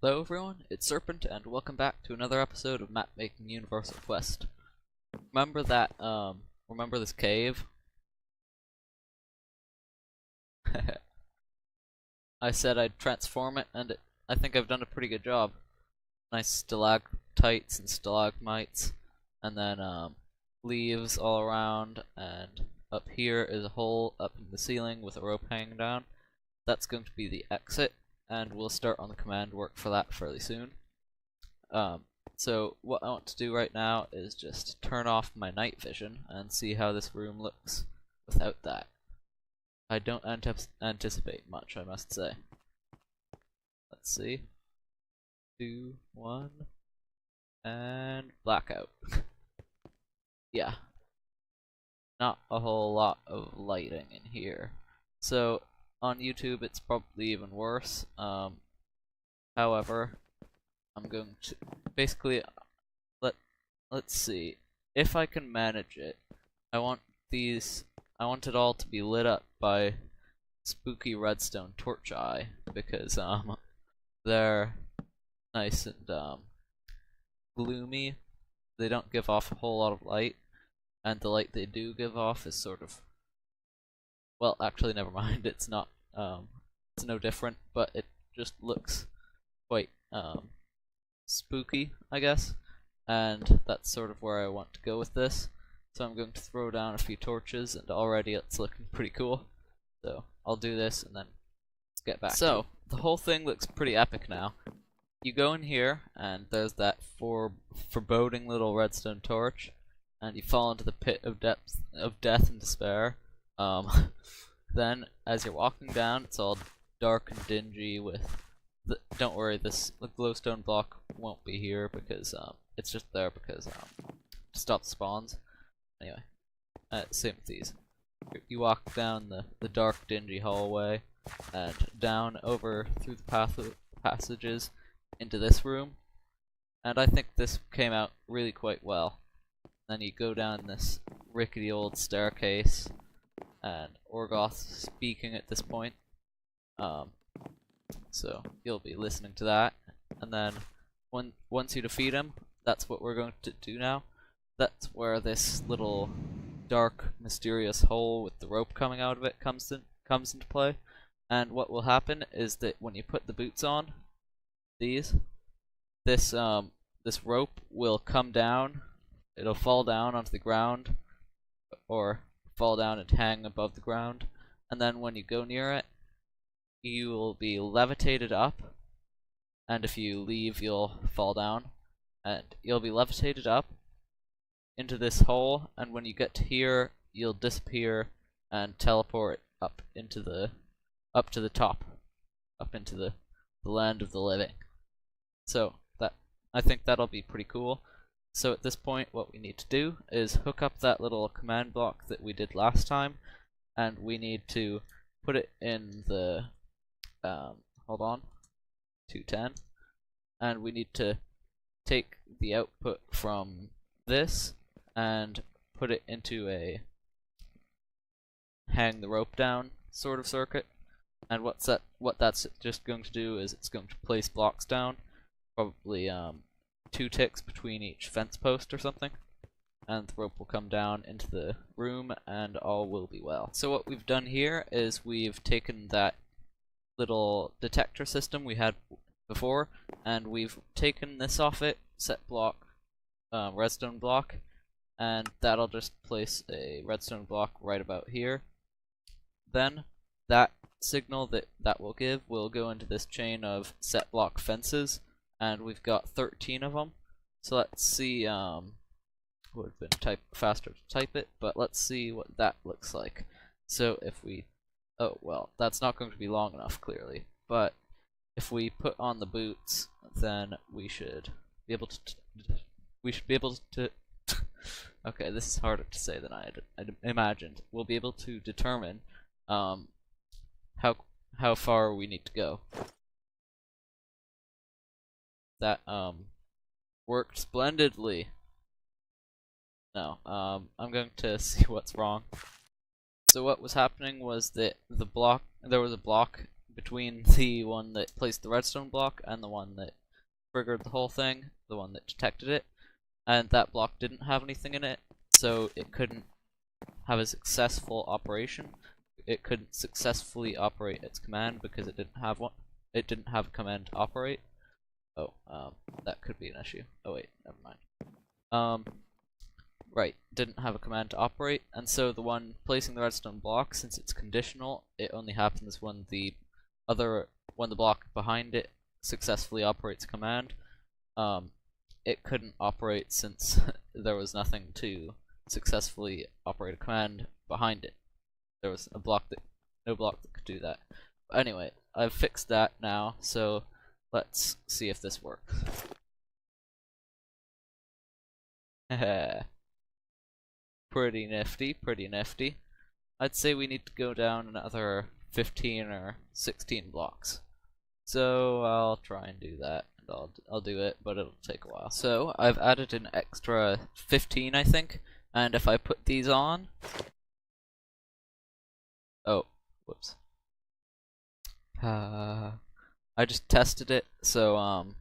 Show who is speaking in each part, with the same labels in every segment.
Speaker 1: Hello everyone, it's Serpent, and welcome back to another episode of Mapmaking Universal Quest. Remember that, remember this cave? I said I'd transform it, and I think I've done a pretty good job. Nice stalactites and stalagmites, and then, leaves all around, and up here is a hole up in the ceiling with a rope hanging down. That's going to be the exit, and we'll start on the command work for that fairly soon. So what I want to do right now is just turn off my night vision and see how this room looks without that. I don't anticipate much, I must say. Let's see. 2, 1, and blackout. Yeah. Not a whole lot of lighting in here. So on YouTube it's probably even worse. However, I'm going to basically let's see if I can manage it. I want it all to be lit up by spooky redstone torch eye because they're nice and gloomy. They don't give off a whole lot of light, and the light they do give off is sort of, well, actually never mind, it's not it's no different, but it just looks quite spooky, I guess, and that's sort of where I want to go with this. So I'm going to throw down a few torches, and already it's looking pretty cool. So I'll do this and then let's get back. So the whole thing looks pretty epic now. You go in here, and there's that foreboding little redstone torch, and you fall into the pit of death and despair. Then as you're walking down, it's all dark and dingy with don't worry, the glowstone block won't be here because it's just there because to stop spawns. Anyway, same with these. You walk down the dark, dingy hallway and down over through the passages into this room, and I think this came out really quite well. Then you go down this rickety old staircase, and Orgoth's speaking at this point. So you'll be listening to that, and then once you defeat him, that's what we're going to do now. That's where this little dark, mysterious hole with the rope coming out of it comes into play. And what will happen is that when you put the boots on, this rope will come down. It'll fall down onto the ground, or fall down and hang above the ground, and then when you go near it, you will be levitated up, and if you leave you'll fall down, and you'll be levitated up into this hole, and when you get to here you'll disappear and teleport up to the top, up into the land of the living. So I think that'll be pretty cool. So at this point what we need to do is hook up that little command block that we did last time, and we need to put it in the hold on, 210, and we need to take the output from this and put it into a hang the rope down sort of circuit. And what that's just going to do is it's going to place blocks down, probably 2 ticks between each fence post or something, and the rope will come down into the room and all will be well. So what we've done here is we've taken that little detector system we had before, and we've taken this off it, set block, redstone block, and that'll just place a redstone block right about here. Then that signal that will give will go into this chain of set block fences, and we've got 13 of them. So let's see, would have been faster to type it, but let's see what that looks like. So if we, oh well, that's not going to be long enough clearly, but if we put on the boots, then we should be able to okay, this is harder to say than I imagined. We'll be able to determine how far we need to go. That worked splendidly. No, I'm going to see what's wrong. So what was happening was that there was a block between the one that placed the redstone block and the one that triggered the whole thing, the one that detected it, and that block didn't have anything in it, so it couldn't have a successful operation. It couldn't successfully operate its command because it didn't have one. It didn't have a command to operate. Oh, that could be an issue. Oh wait, never mind. Right, didn't have a command to operate, and so the one placing the redstone block, since it's conditional, it only happens when the block behind it successfully operates a command. It couldn't operate since there was nothing to successfully operate a command behind it. There was no block that could do that. But anyway, I've fixed that now, so let's see if this works. Pretty nifty, pretty nifty. I'd say we need to go down another 15 or 16 blocks. So I'll try and do that, and I'll do it, but it'll take a while. So I've added an extra 15, I think, and if I put these on, oh, whoops. I just tested it, so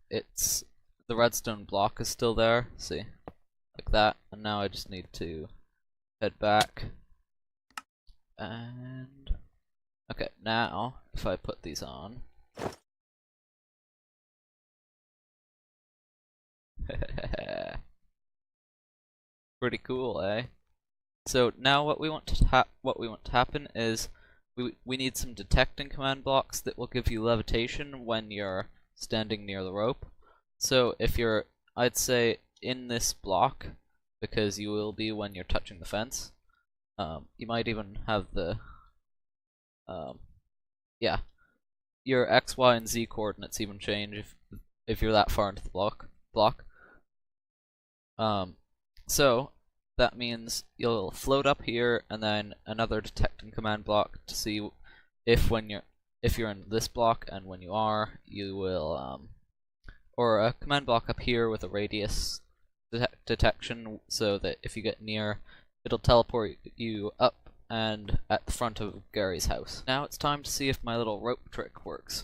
Speaker 1: it's the redstone block is still there. See, like that, and now I just need to head back. And okay, now if I put these on, pretty cool, eh? So now what we want to happen is we need some detecting command blocks that will give you levitation when you're standing near the rope. So if you're, I'd say, in this block, because you will be when you're touching the fence. You might even have the yeah, your X, Y, and Z coordinates even change if you're that far into the block. So that means you'll float up here, and then another detecting command block to see if you're in this block, and when you are, you will or a command block up here with a radius detection, so that if you get near, it'll teleport you up and at the front of Gary's house. Now it's time to see if my little rope trick works.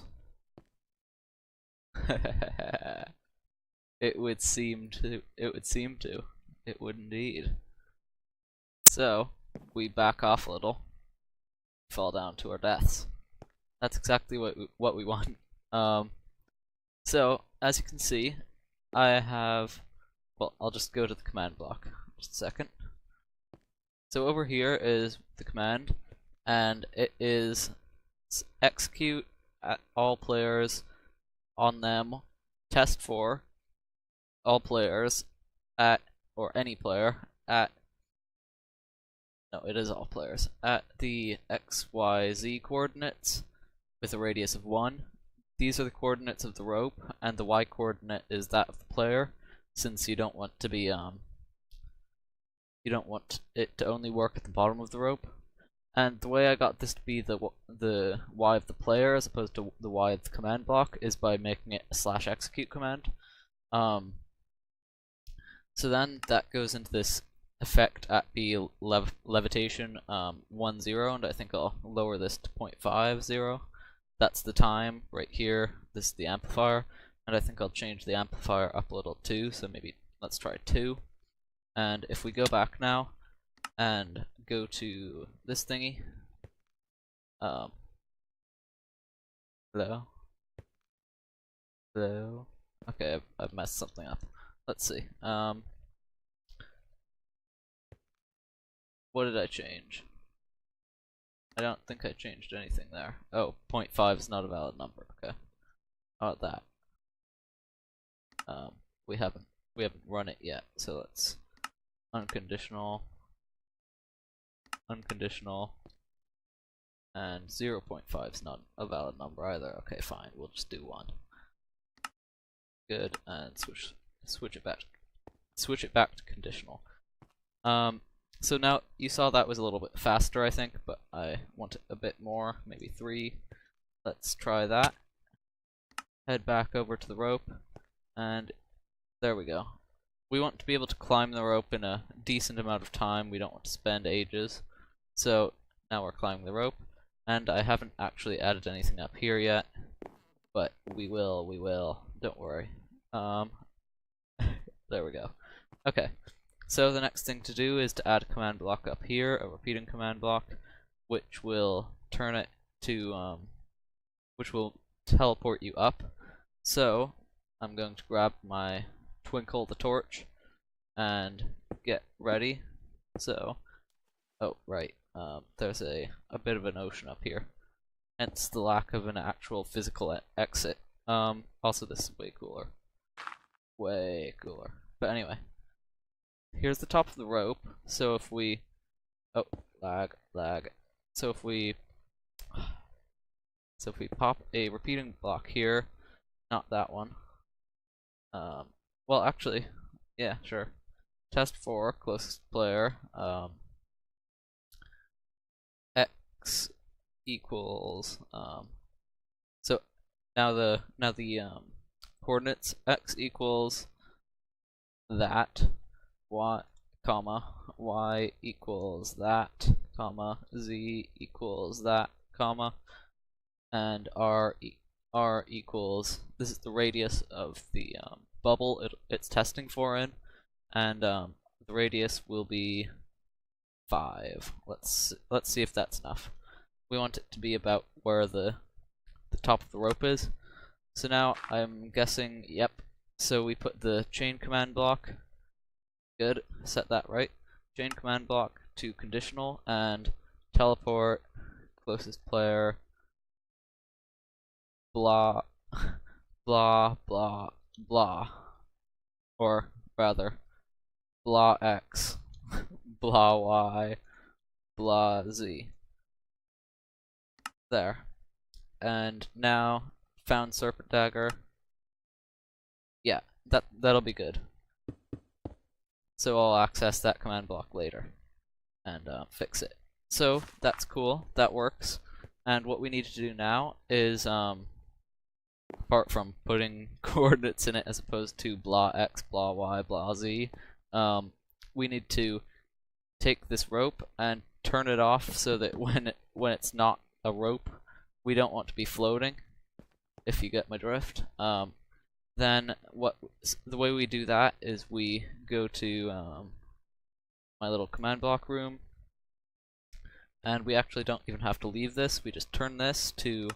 Speaker 1: It would seem to. It would indeed. So, we back off a little, fall down to our deaths. That's exactly what we want. So, as you can see, I have, well, I'll just go to the command block, just a second. So over here is the command, and it is execute at all players on them, test for all players at, or any player at, no, it is all players, at the X, Y, Z coordinates with a radius of 1. These are the coordinates of the rope, and the Y coordinate is that of the player, since you don't want to be, you don't want it to only work at the bottom of the rope. And the way I got this to be the Y of the player as opposed to the Y of the command block is by making it a /execute command. So then that goes into this effect at B levitation 1, 0, and I think I'll lower this to 0.50. That's the time right here. This is the amplifier, and I think I'll change the amplifier up a little too, so maybe let's try 2. And if we go back now and go to this thingy, hello? Hello? Okay, I've messed something up. Let's see. What did I change? I don't think I changed anything there. Oh, 0.5 is not a valid number. Okay. How about that? We haven't run it yet, so let's unconditional, and 0.5 is not a valid number either. Okay, fine. We'll just do 1. Good, and switch it back to conditional. So now you saw that was a little bit faster, I think, but I want it a bit more, maybe 3. Let's try that. Head back over to the rope, and there we go. We want to be able to climb the rope in a decent amount of time. We don't want to spend ages. So now we're climbing the rope. And I haven't actually added anything up here yet, but we will, don't worry. There we go. Okay, so the next thing to do is to add a command block up here, a repeating command block, which will turn it to, which will teleport you up. So, I'm going to grab my Twinkle the Torch and get ready. So, oh, right, there's a bit of an ocean up here. Hence the lack of an actual physical exit. Also this is way cooler. Way cooler. But anyway, here's the top of the rope. So if we, oh, lag. So if we pop a repeating block here, not that one. Well, actually, yeah, sure. Test 4, closest player. X equals so now the coordinates x equals that, y comma y equals that, comma z equals that, comma, and r equals, this is the radius of the bubble it's testing for in, and the radius will be 5. Let's see if that's enough. We want it to be about where the top of the rope is. So now I'm guessing, yep. So we put the chain command block. Good, set that right. Chain command block to conditional and teleport closest player blah blah blah blah, or rather blah x blah y blah z. There. And now found serpent dagger. Yeah, that'll be good. So I'll access that command block later and fix it. So that's cool. That works. And what we need to do now is, apart from putting coordinates in it as opposed to blah x, blah y, blah z, we need to take this rope and turn it off so that when it's not a rope, we don't want to be floating, if you get my drift. Then the way we do that is we go to my little command block room, and we actually don't even have to leave this. We just turn this to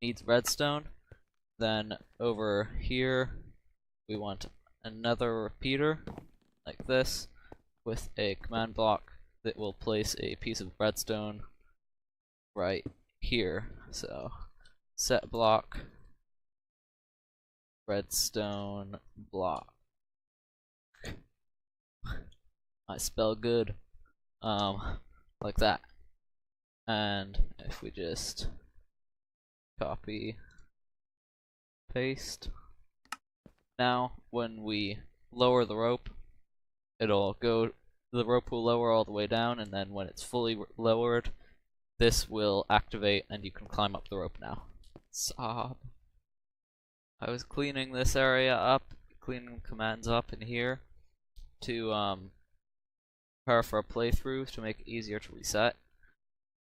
Speaker 1: needs redstone. Then over here we want another repeater like this with a command block that will place a piece of redstone right here. So set block redstone block. I spell good. Like that. And if we just copy paste, now when we lower the rope, the rope will lower all the way down, and then when it's fully lowered, this will activate and you can climb up the rope now. Sob. I was cleaning this area up, cleaning commands up in here to prepare for a playthrough to make it easier to reset.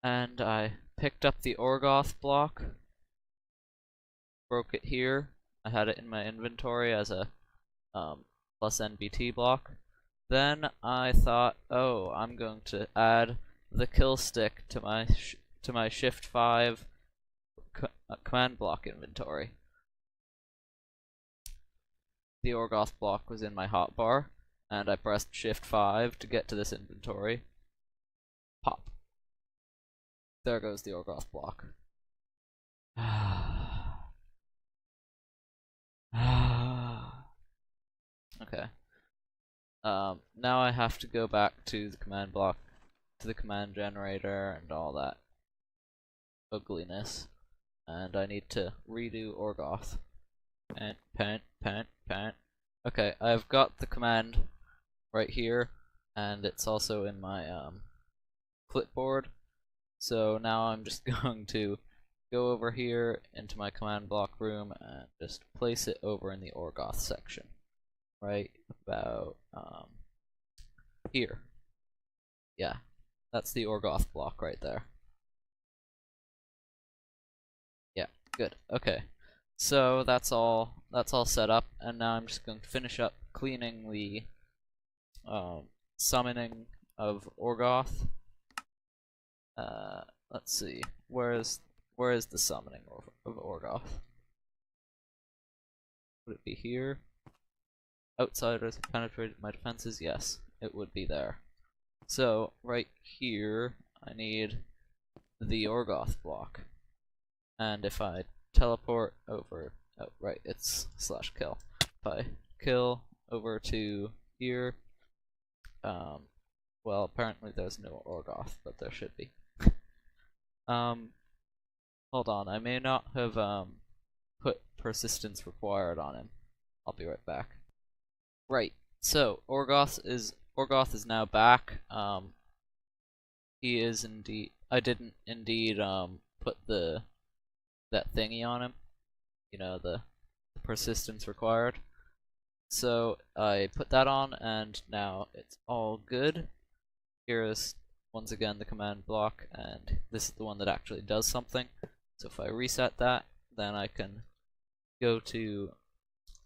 Speaker 1: And I picked up the Orgoth block, broke it here. I had it in my inventory as a plus NBT block. Then I thought, oh, I'm going to add the kill stick to my Shift 5 command block inventory. The Orgoth block was in my hotbar, and I pressed Shift 5 to get to this inventory. Pop. There goes the Orgoth block. Okay. Now I have to go back to the command block, to the command generator and all that ugliness, and I need to redo Orgoth. Pant. Okay, I've got the command right here, and it's also in my clipboard. So now I'm just going to go over here into my command block room and just place it over in the Orgoth section, right about here. Yeah, that's the Orgoth block right there. Good. Okay. So that's all set up, and now I'm just going to finish up cleaning the summoning of Orgoth. Let's see. Where is the summoning of Orgoth? Would it be here? Outsiders have penetrated my defenses. Yes, it would be there. So right here, I need the Orgoth block, and if I teleport over, oh right, it's /kill. If I kill over to here, well, apparently there's no Orgoth, but there should be. Hold on, I may not have put persistence required on him. I'll be right back. Right, so Orgoth is now back. He is indeed. I didn't indeed put that thingy on him. You know, the persistence required. So I put that on, and now it's all good. Here is once again the command block, and this is the one that actually does something. So if I reset that, then I can go to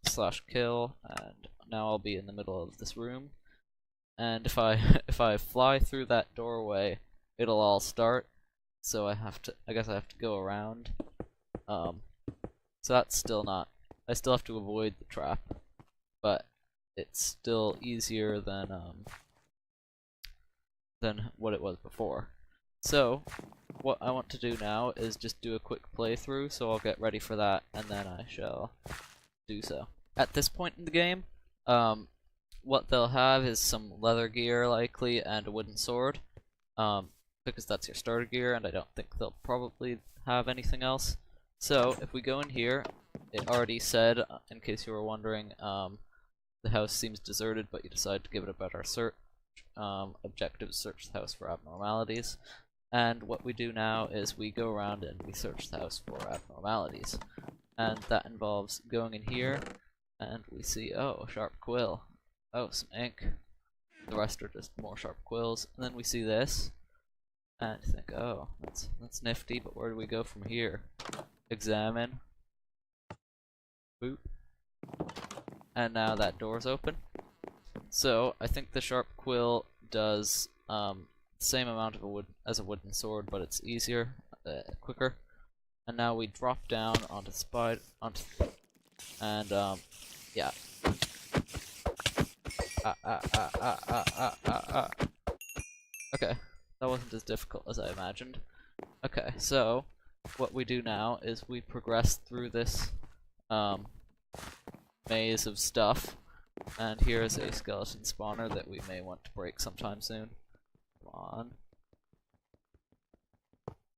Speaker 1: /kill, and now I'll be in the middle of this room. And if I fly through that doorway, it'll all start. So I guess I have to go around. So that's still not. I still have to avoid the trap, but it's still easier than what it was before. So what I want to do now is just do a quick playthrough. So I'll get ready for that, and then I shall do so. At this point in the game, what they'll have is some leather gear likely and a wooden sword, because that's your starter gear, and I don't think they'll probably have anything else. So if we go in here, it already said, in case you were wondering, the house seems deserted, but you decide to give it a better search. Objective: search the house for abnormalities. And what we do now is we go around and we search the house for abnormalities. And that involves going in here, and we see, oh, a sharp quill. Oh, some ink. The rest are just more sharp quills. And then we see this, and think, oh, that's nifty, but where do we go from here? Examine. Boop. And now that door's open. So I think the sharp quill does the same amount of as a wooden sword, but it's easier, quicker. And now we drop down onto and yeah. Okay, that wasn't as difficult as I imagined. Okay, so what we do now is we progress through this maze of stuff, and here is a skeleton spawner that we may want to break sometime soon. Come on.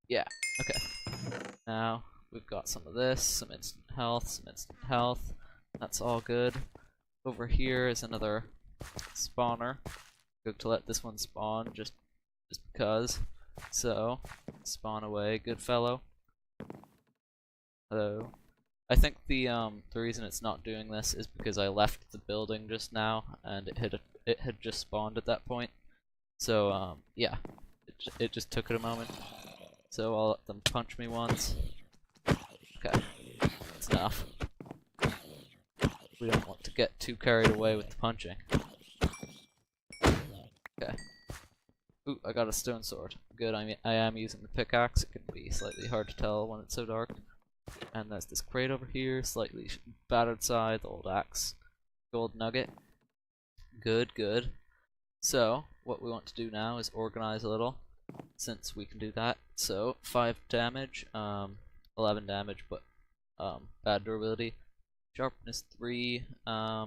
Speaker 1: Yeah, okay. Now we've got some of this, some instant health, That's all good. Over here is another spawner. Good to let this one spawn just because. So, spawn away, good fellow. Hello. I think the reason it's not doing this is because I left the building just now, and it had just spawned at that point. So yeah, it just took it a moment. So I'll let them punch me once. Okay, that's enough. We don't want to get too carried away with the punching. Okay. Ooh, I got a stone sword. Good, I am using the pickaxe. It can be slightly hard to tell when it's so dark. And there's this crate over here, slightly battered side, the old axe. Gold nugget. Good, good. So, what we want to do now is organize a little, since we can do that. So, 5 damage, 11 damage, but bad durability. Sharpness 3, I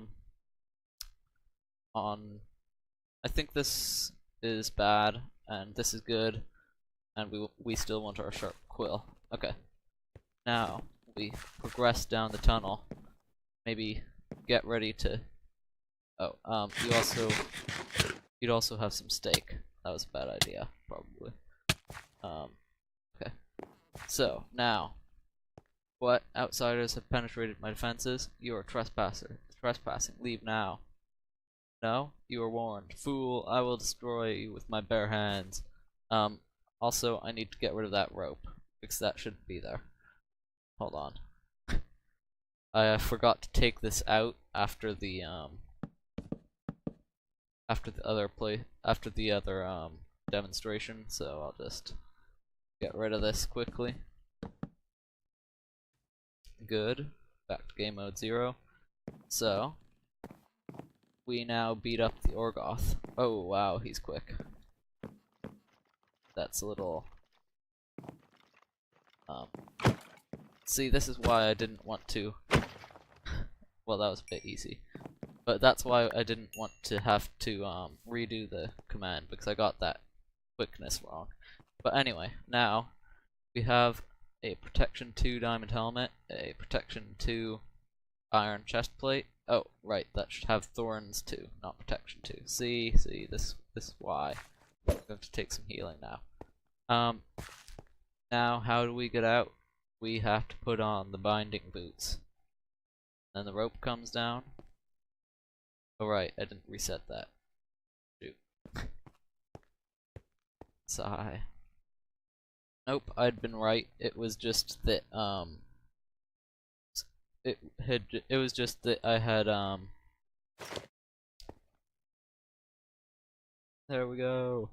Speaker 1: think this is bad, and this is good, and we still want our sharp quill. Okay. Now, we progress down the tunnel. Maybe get ready to... Oh, you'd also have some steak. That was a bad idea, probably. Okay. So, now, what? Outsiders have penetrated my defenses? You are a trespasser. Trespassing. Leave now. No? You are warned. Fool, I will destroy you with my bare hands. Also, I need to get rid of that rope, because that shouldn't be there. hold on. I forgot to take this out after the demonstration, so I'll just get rid of this quickly. Good. Back to game mode 0. So we now beat up the Orgoth. Oh wow, he's quick. That's a little see, this is why I didn't want to well, that was a bit easy. But that's why I didn't want to have to redo the command, because I got that quickness wrong. But anyway, now we have a protection 2 diamond helmet, a protection 2 iron chest plate. Oh, right, that should have thorns too, not protection 2. See, this is why. I'm going to take some healing now. Now how do we get out? We have to put on the binding boots. Then the rope comes down. Oh right, I didn't reset that. Shoot. Sigh. Nope, I'd been right. It was just that it was just that I had there we go.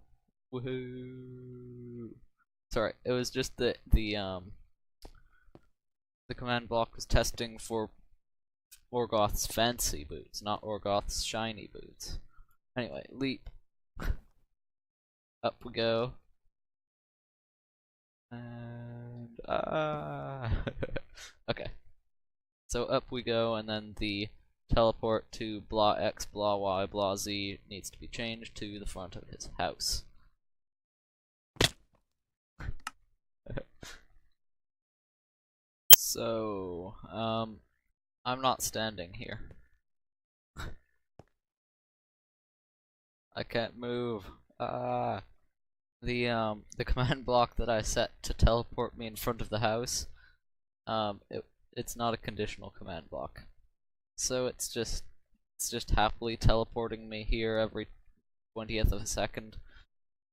Speaker 1: Woohoo. Sorry, it was just that the command block was testing for Orgoth's fancy boots, not Orgoth's shiny boots. Anyway, leap. Up we go. And okay. So up we go, and then the teleport to blah X, blah Y, blah Z needs to be changed to the front of his house. So, I'm not standing here. I can't move. The command block that I set to teleport me in front of the house, it's not a conditional command block. So it's just happily teleporting me here every 20th of a second,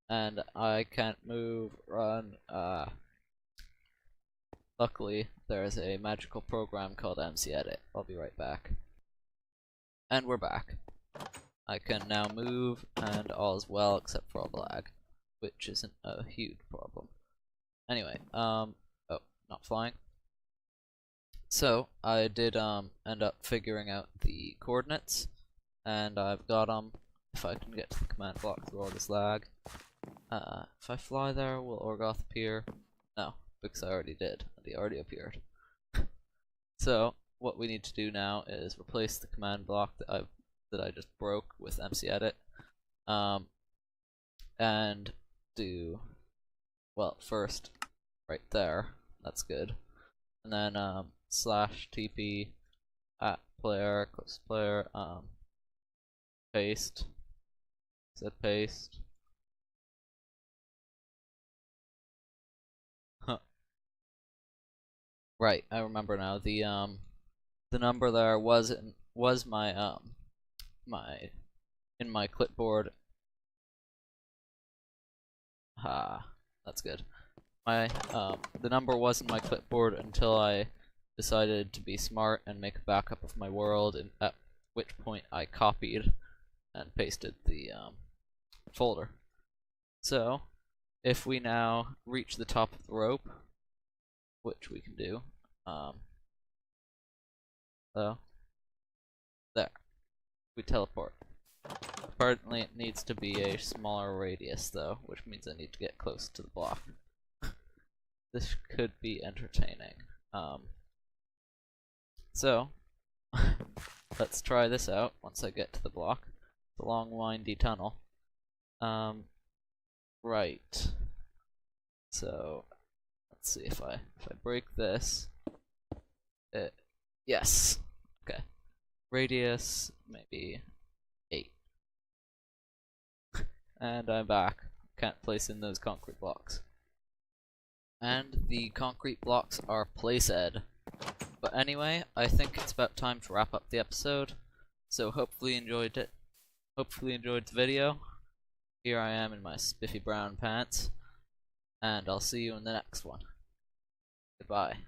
Speaker 1: and I can't move, run. Luckily, there's a magical program called MC-Edit. I'll be right back. And we're back. I can now move, and all is well except for all the lag, which isn't a huge problem. Anyway, oh, not flying. So, I did end up figuring out the coordinates, and I've got them. If I can get to the command block through all this lag. If I fly there, will Orgoth appear? No, because I already did. He already appeared. So, what we need to do now is replace the command block that I just broke with MC-Edit, and do, well, first right there. That's good. And then /TP at player, close player, paste, set paste. Huh. Right, I remember now. The number there was my in my clipboard. That's good. The number was in my clipboard until I decided to be smart and make a backup of my world, and at which point I copied and pasted the folder. So, if we now reach the top of the rope, which we can do, so there, we teleport. Apparently it needs to be a smaller radius though, which means I need to get close to the block. This could be entertaining. So, let's try this out once I get to the block. It's a long windy tunnel. Right. So, let's see if I break this. Yes. Okay. Radius, maybe 8. And I'm back. Can't place in those concrete blocks. And the concrete blocks are placed. But anyway, I think it's about time to wrap up the episode. So hopefully you enjoyed it. Hopefully you enjoyed the video. Here I am in my spiffy brown pants. And I'll see you in the next one. Goodbye.